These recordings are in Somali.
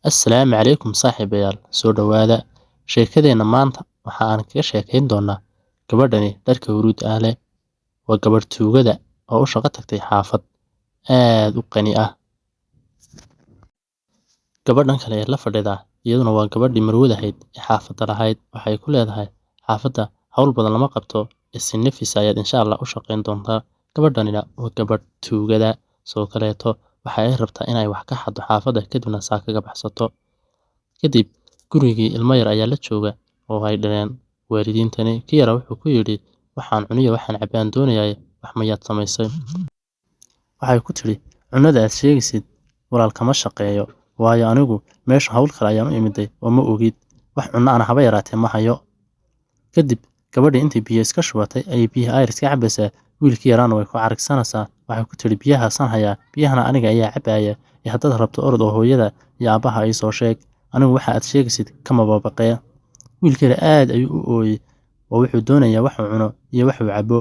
Assalaamu calaykum saaxiibayaal, soo dhawaada. Sheekadeena maanta waxa aan kaga sheekayn doonaa gabadhani dharka huruud ah leh. Waa gabadh tuugada oo u shaqo tagtay xaafad aad u qani ah. Gabadhan kale ee la fadhida iyaduna waa gabadhii marwada ahayd ee xaafadda lahayd. Waxay ku leedahay xaafadda hawl badan lama qabto, si nafis ayaad insha Allah u shaqayn doontaa. Gabadhanina waa gabadh tuugada soo kaleeto waxa ay rabtaa inay wax ka xado xaafadda kadibna saa kaga baxsato. Kadib gurigii ilmo yar ayaa la jooga oo ay dhaleen waalidiintani. Kii yara wuxuu ku yidhi waxaan cuniyo waxaan cabbaan doonayaa wax mayaad samaysay. Waxay ku tiri cunada aad sheegaysid walaal kama shaqeeyo waayo anigu meesha hawl kale ayaan u imiday oo ma ogid wax cunno aan haba yaraatee ma hayo. Kadib gabadhii intii biyo iska shubatay ayay biyaha ayr iska cabbaysaa. Wiilkii yaraana way ku caragsanaysaa. Waxay ku tiri biyahaasaan hayaa, biyahana aniga ayaa cabbaya. Haddaad rabto orod oo hooyada iyo aabbaha ay soo sheeg, anigu waxa aad sheegaysid kama babaqee. Wiilkii aad ayuu u ooyay oo wuxuu doonayaa wax uu cuno iyo wax uu cabbo.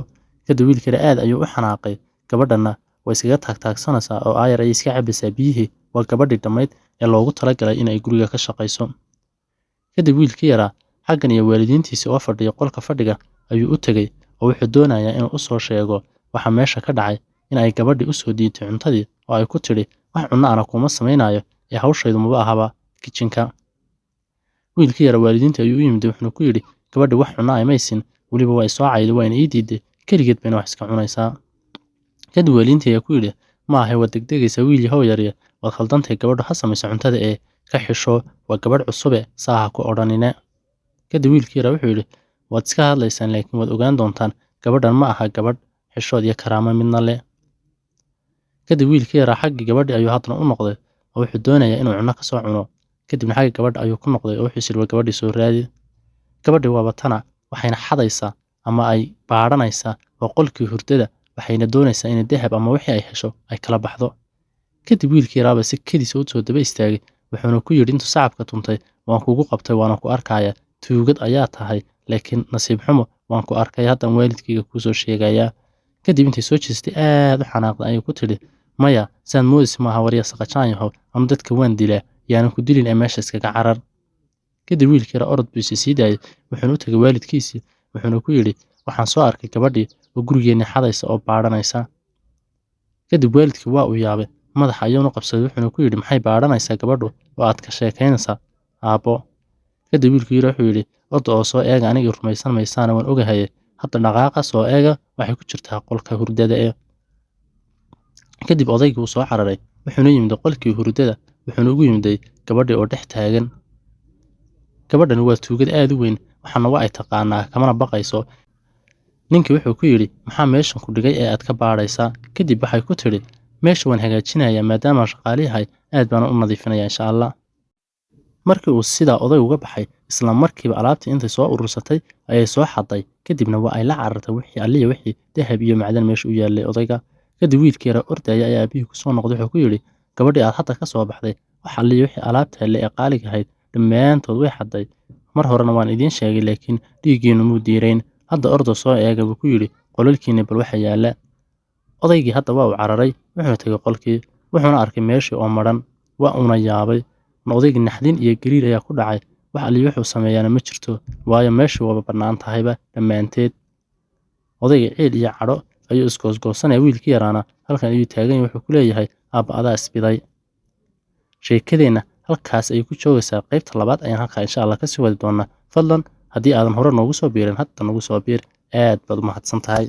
Kadib wiilkii aad ayuu u xanaaqay. Gabadhana way iskaga taagtaagsanaysaa oo ayar ay iska cabbaysaa biyihii. Waa gabadhii dhammayd ee loogu talagalay inay guriga ka shaqayso. Kadib wiilkii yaraa xaggan iyo waalidiintiisii oo fadhiya qolka fadhiga ayuu u tagay oo wuxuu doonayaa inuu u soo sheego waxa meesha ka dhacay in ay gabadhii u soo diitay cuntadii oo ay ku tiri wax cunno ana kuma samaynayo ee hawshaydu maba ahaba kitchenka. Wiilkii yara waalidiinta ayuu u yimid wuxuu ku yidhi gabadhi wax cunno ay maysin weliba way soo cayday wayna ii diiday kaligeed bayna wax iska cunaysaa. Kadib waalidiintii ayaa ku yidhi ma ahay waa degdegaysa wiil yahow yarya waad khaldantay gabadhu ha samayso cuntada ee ka xisho waa gabadh cusube saaha ku odhanine. Kadib wiilkii yara wuxuu yidhi waad iska hadlaysaan laakiin waad ogaan doontaan gabadhan ma aha gabadh xishood iyo karaamo midna leh. Kadib wiilkii yara xaggii gabadhii ayuu haddana u noqday oo wuxuu doonayaa inuu cunno ka soo cuno. Kadibna xaggii gabadha ayuu ku noqday oo wuxuu yiri gabadhii soo raadi. Gabadhii waa batana waxayna xadaysaa ama ay baadhanaysaa oo qolkii hurdada waxayna doonaysaa in dahab ama wixii ay hesho ay kala baxdo. Kadib wiilkii yaraaba si kadiis u soo daba istaagay wuxuuna ku yidhi intuu sacabka tuntay waan kugu qabtay waana ku arkaya tuugad ayaa tahay laakiin nasiib xumo waan ku arkay haddana waalidkayga kuu soo sheegayaa. Kadib intii soo jeestay aad u xanaaqday ayuu ku tiri maya saan moodis maaha warya saqajaan yahow ama dadka waan dilaa yaanan ku dilin ee meesha iskaga carar. Kadib wiilkii yara orod buu sii daayay wuxuuna u tagay waalidkiisii wuxuuna ku yidhi waxaan soo arkay gabadhii oo gurigeennii xadaysa oo baadhanaysa. Kadib waalidkii waa uu yaabay madaxa ayuuna qabsaday wuxuuna ku yidhi maxay baadhanaysaa gabadhu oo aad ka sheekaynaysaa aabbo. Kadib wiilkii yara wuxuu yidhi orda oo soo eega anigii rumaysan maysaana waan ogahay hadda dhaqaaqa soo eega waxay ku jirtaa qolka hurdada ee. Kadib odaygii uu soo cararay wuxuuna yimid qolkii hurdada wuxuuna ugu yimiday gabadhii oo dhex taagan. Gabadhan waa tuugad aad u weyn waxaana waa ay taqaanaa kamana baqayso. Ninkii wuxuu ku yidhi maxaa meeshan ku dhigay ee aad ka baadhaysaa. Kadib waxay ku tiri meesha waan hagaajinayaa maadaama shaqaaliyahay aad baan u nadiifinayaa insha Allah. Markii uu sidaa oday uga baxay isla markiiba alaabtii intay soo urursatay ayay soo xaday kadibna waa ay la carartay wixii alliya wixii dahab iyo macdan meesha u yaalay odayga. Kadib wiilkii yara ordaya ayaa aabihii ku soo noqday wuxuu ku yidhi gabadhii aad hadda ka soo baxday wax alliya wixii alaabta ee qaaliga ahayd dhammaantood way xaday. Mar horena waan idiin sheegay laakiin dhiiggiinu muu diirayn hadda ordo soo eega buu ku yidhi qolalkiina bal waxa yaala. Odaygii hadda waa uu cararay wuxuuna tagay qolkii wuxuuna arkay meeshii oo maran waa uuna yaabay. Odaygii naxdin iyo gariir ayaa ku dhacay wax alliya wuxuu sameeyana ma jirto waayo meeshii waba bannaan tahayba dhammaanteed. Odaygii ciil iyo cadho ayuu isgoosgoosanaya wiilkii yaraana halkan ayuu taagan yahay wuxuu ku leeyahay aabba adaa isbiday. Sheekadeenna halkaas ayay ku joogaysaa qaybta labaad ayaan halkaa insha Allah ka sii wadi doonaa. Fadlan haddii aadan hore noogu soo biirin hadda noogu soo biir aad baad u mahadsan tahay.